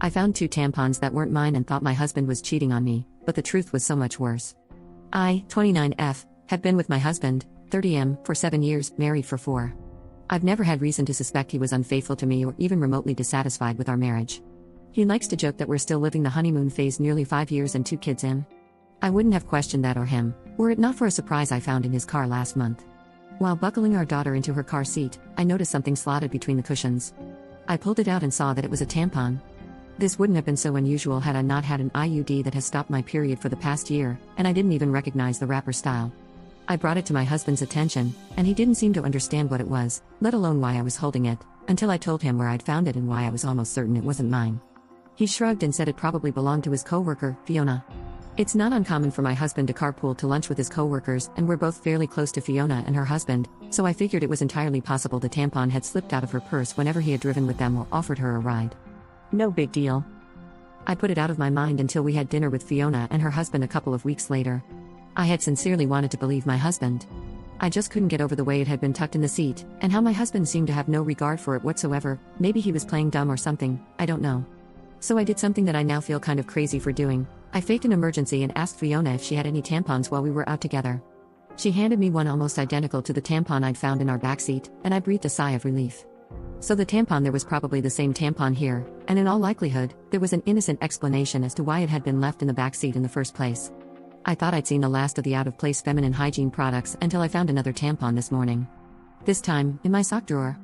I found 2 tampons that weren't mine and thought my husband was cheating on me, but the truth was so much worse. I, 29F, have been with my husband, 30M, for 7 years, married for 4. I've never had reason to suspect he was unfaithful to me or even remotely dissatisfied with our marriage. He likes to joke that we're still living the honeymoon phase nearly 5 years and 2 kids in. I wouldn't have questioned that or him, were it not for a surprise I found in his car last month. While buckling our daughter into her car seat, I noticed something slotted between the cushions. I pulled it out and saw that it was a tampon. This wouldn't have been so unusual had I not had an IUD that has stopped my period for the past year, and I didn't even recognize the wrapper style. I brought it to my husband's attention, and he didn't seem to understand what it was, let alone why I was holding it, until I told him where I'd found it and why I was almost certain it wasn't mine. He shrugged and said it probably belonged to his coworker, Fiona. It's not uncommon for my husband to carpool to lunch with his coworkers, and we're both fairly close to Fiona and her husband, so I figured it was entirely possible the tampon had slipped out of her purse whenever he had driven with them or offered her a ride. No big deal. I put it out of my mind until we had dinner with Fiona and her husband a couple of weeks later. I had sincerely wanted to believe my husband. I just couldn't get over the way it had been tucked in the seat, and how my husband seemed to have no regard for it whatsoever. Maybe he was playing dumb or something, I don't know. So I did something that I now feel kind of crazy for doing. I faked an emergency and asked Fiona if she had any tampons while we were out together. She handed me one almost identical to the tampon I'd found in our backseat, and I breathed a sigh of relief. So the tampon, there was probably the same tampon here, and in all likelihood, there was an innocent explanation as to why it had been left in the backseat in the first place. I thought I'd seen the last of the out-of-place feminine hygiene products until I found another tampon this morning. This time, in my sock drawer.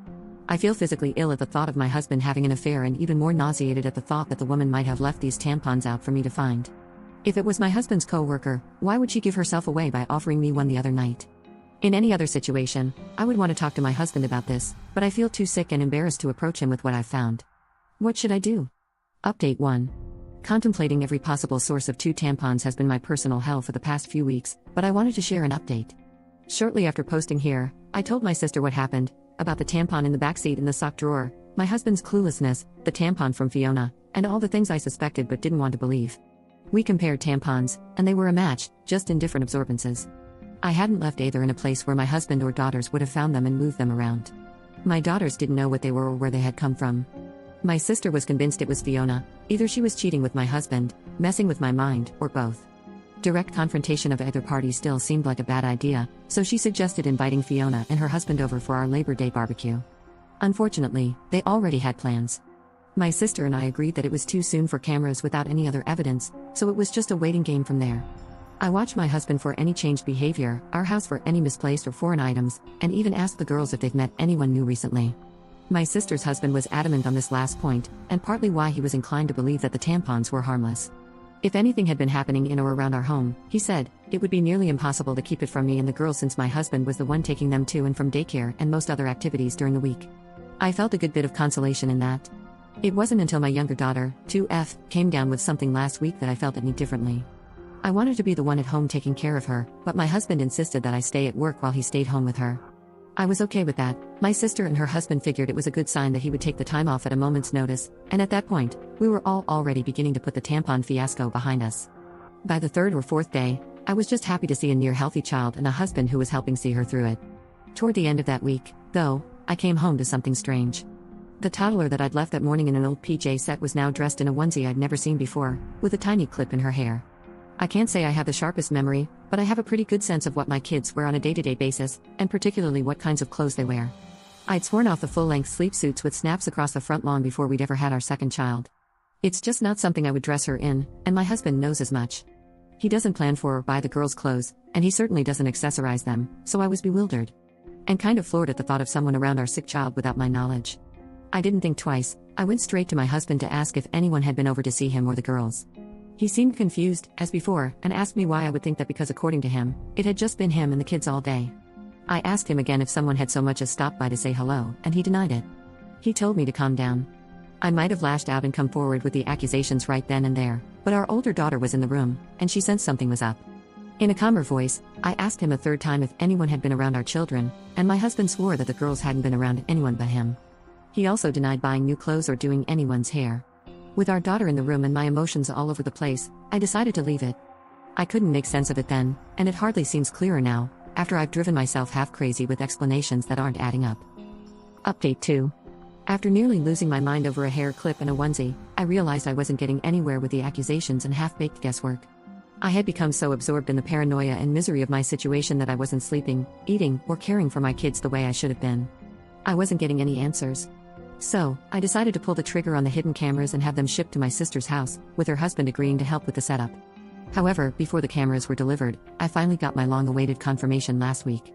I feel physically ill at the thought of my husband having an affair and even more nauseated at the thought that the woman might have left these tampons out for me to find. If it was my husband's co-worker, why would she give herself away by offering me one the other night? In any other situation, I would want to talk to my husband about this, but I feel too sick and embarrassed to approach him with what I've found. What should I do? Update 1. Contemplating every possible source of 2 tampons has been my personal hell for the past few weeks, but I wanted to share an update. Shortly after posting here, I told my sister what happened, about the tampon in the backseat in the sock drawer, my husband's cluelessness, the tampon from Fiona, and all the things I suspected but didn't want to believe. We compared tampons, and they were a match, just in different absorbences. I hadn't left either in a place where my husband or daughters would have found them and moved them around. My daughters didn't know what they were or where they had come from. My sister was convinced it was Fiona. Either she was cheating with my husband, messing with my mind, or both. Direct confrontation of either party still seemed like a bad idea, so she suggested inviting Fiona and her husband over for our Labor Day barbecue. Unfortunately, they already had plans. My sister and I agreed that it was too soon for cameras without any other evidence, so it was just a waiting game from there. I watched my husband for any changed behavior, our house for any misplaced or foreign items, and even asked the girls if they've met anyone new recently. My sister's husband was adamant on this last point, and partly why he was inclined to believe that the tampons were harmless. If anything had been happening in or around our home, he said, it would be nearly impossible to keep it from me and the girls since my husband was the one taking them to and from daycare and most other activities during the week. I felt a good bit of consolation in that. It wasn't until my younger daughter, 2F, came down with something last week that I felt any differently. I wanted to be the one at home taking care of her, but my husband insisted that I stay at work while he stayed home with her. I was okay with that. My sister and her husband figured it was a good sign that he would take the time off at a moment's notice, and at that point, we were all already beginning to put the tampon fiasco behind us. By the 3rd or 4th day, I was just happy to see a near-healthy child and a husband who was helping see her through it. Toward the end of that week, though, I came home to something strange. The toddler that I'd left that morning in an old PJ set was now dressed in a onesie I'd never seen before, with a tiny clip in her hair. I can't say I have the sharpest memory, but I have a pretty good sense of what my kids wear on a day-to-day basis, and particularly what kinds of clothes they wear. I'd sworn off the full-length sleep suits with snaps across the front long before we'd ever had our second child. It's just not something I would dress her in, and my husband knows as much. He doesn't plan for or buy the girls' clothes, and he certainly doesn't accessorize them, so I was bewildered. And kind of floored at the thought of someone around our sick child without my knowledge. I didn't think twice. I went straight to my husband to ask if anyone had been over to see him or the girls. He seemed confused, as before, and asked me why I would think that because according to him, it had just been him and the kids all day. I asked him again if someone had so much as stopped by to say hello, and he denied it. He told me to calm down. I might have lashed out and come forward with the accusations right then and there, but our older daughter was in the room, and she sensed something was up. In a calmer voice, I asked him a 3rd time if anyone had been around our children, and my husband swore that the girls hadn't been around anyone but him. He also denied buying new clothes or doing anyone's hair. With our daughter in the room and my emotions all over the place, I decided to leave it. I couldn't make sense of it then, and it hardly seems clearer now, after I've driven myself half crazy with explanations that aren't adding up. Update 2. After nearly losing my mind over a hair clip and a onesie, I realized I wasn't getting anywhere with the accusations and half-baked guesswork. I had become so absorbed in the paranoia and misery of my situation that I wasn't sleeping, eating, or caring for my kids the way I should have been. I wasn't getting any answers. So, I decided to pull the trigger on the hidden cameras and have them shipped to my sister's house, with her husband agreeing to help with the setup. However, before the cameras were delivered, I finally got my long-awaited confirmation last week.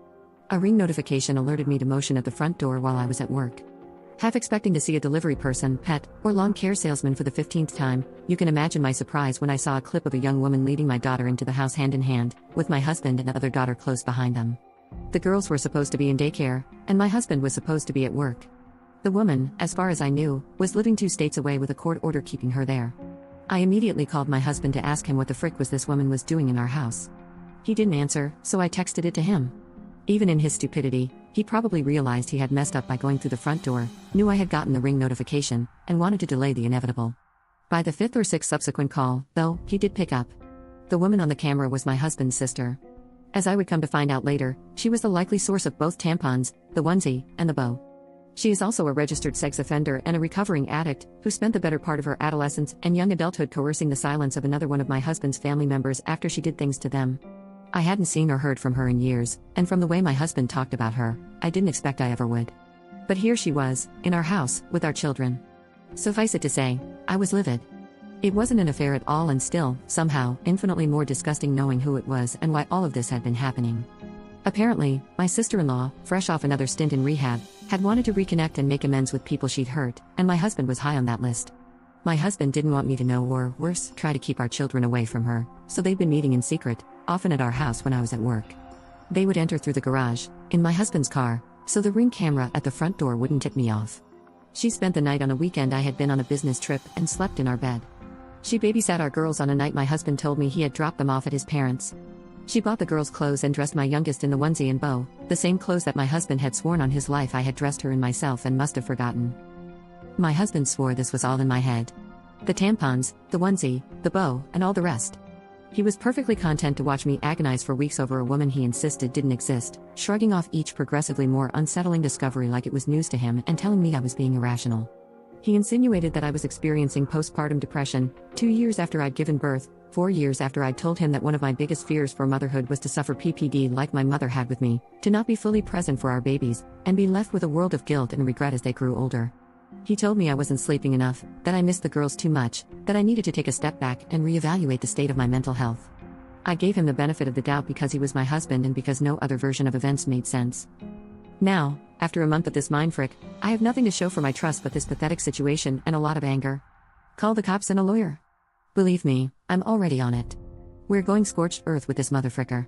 A ring notification alerted me to motion at the front door while I was at work. Half expecting to see a delivery person, pet, or lawn care salesman for the 15th time, you can imagine my surprise when I saw a clip of a young woman leading my daughter into the house hand in hand, with my husband and the other daughter close behind them. The girls were supposed to be in daycare, and my husband was supposed to be at work. The woman, as far as I knew, was living 2 states away with a court order keeping her there. I immediately called my husband to ask him what the frick was this woman was doing in our house. He didn't answer, so I texted it to him. Even in his stupidity, he probably realized he had messed up by going through the front door, knew I had gotten the ring notification, and wanted to delay the inevitable. By the 5th or 6th subsequent call, though, he did pick up. The woman on the camera was my husband's sister. As I would come to find out later, she was the likely source of both tampons, the onesie, and the bow. She is also a registered sex offender and a recovering addict, who spent the better part of her adolescence and young adulthood coercing the silence of another one of my husband's family members after she did things to them. I hadn't seen or heard from her in years, and from the way my husband talked about her, I didn't expect I ever would. But here she was, in our house, with our children. Suffice it to say, I was livid. It wasn't an affair at all, and still, somehow, infinitely more disgusting knowing who it was and why all of this had been happening. Apparently, my sister-in-law, fresh off another stint in rehab, had wanted to reconnect and make amends with people she'd hurt, and my husband was high on that list. My husband didn't want me to know, or, worse, try to keep our children away from her, so they'd been meeting in secret, often at our house when I was at work. They would enter through the garage, in my husband's car, so the ring camera at the front door wouldn't tip me off. She spent the night on a weekend I had been on a business trip and slept in our bed. She babysat our girls on a night my husband told me he had dropped them off at his parents'. She bought the girls' clothes and dressed my youngest in the onesie and bow, the same clothes that my husband had sworn on his life I had dressed her in myself and must have forgotten. My husband swore this was all in my head. The tampons, the onesie, the bow, and all the rest. He was perfectly content to watch me agonize for weeks over a woman he insisted didn't exist, shrugging off each progressively more unsettling discovery like it was news to him and telling me I was being irrational. He insinuated that I was experiencing postpartum depression, 2 years after I'd given birth, 4 years after I'd told him that one of my biggest fears for motherhood was to suffer PPD like my mother had with me, to not be fully present for our babies, and be left with a world of guilt and regret as they grew older. He told me I wasn't sleeping enough, that I missed the girls too much, that I needed to take a step back and reevaluate the state of my mental health. I gave him the benefit of the doubt because he was my husband and because no other version of events made sense. Now, after a month of this mindfrick, I have nothing to show for my trust but this pathetic situation and a lot of anger. Call the cops and a lawyer. Believe me, I'm already on it. We're going scorched earth with this motherfricker.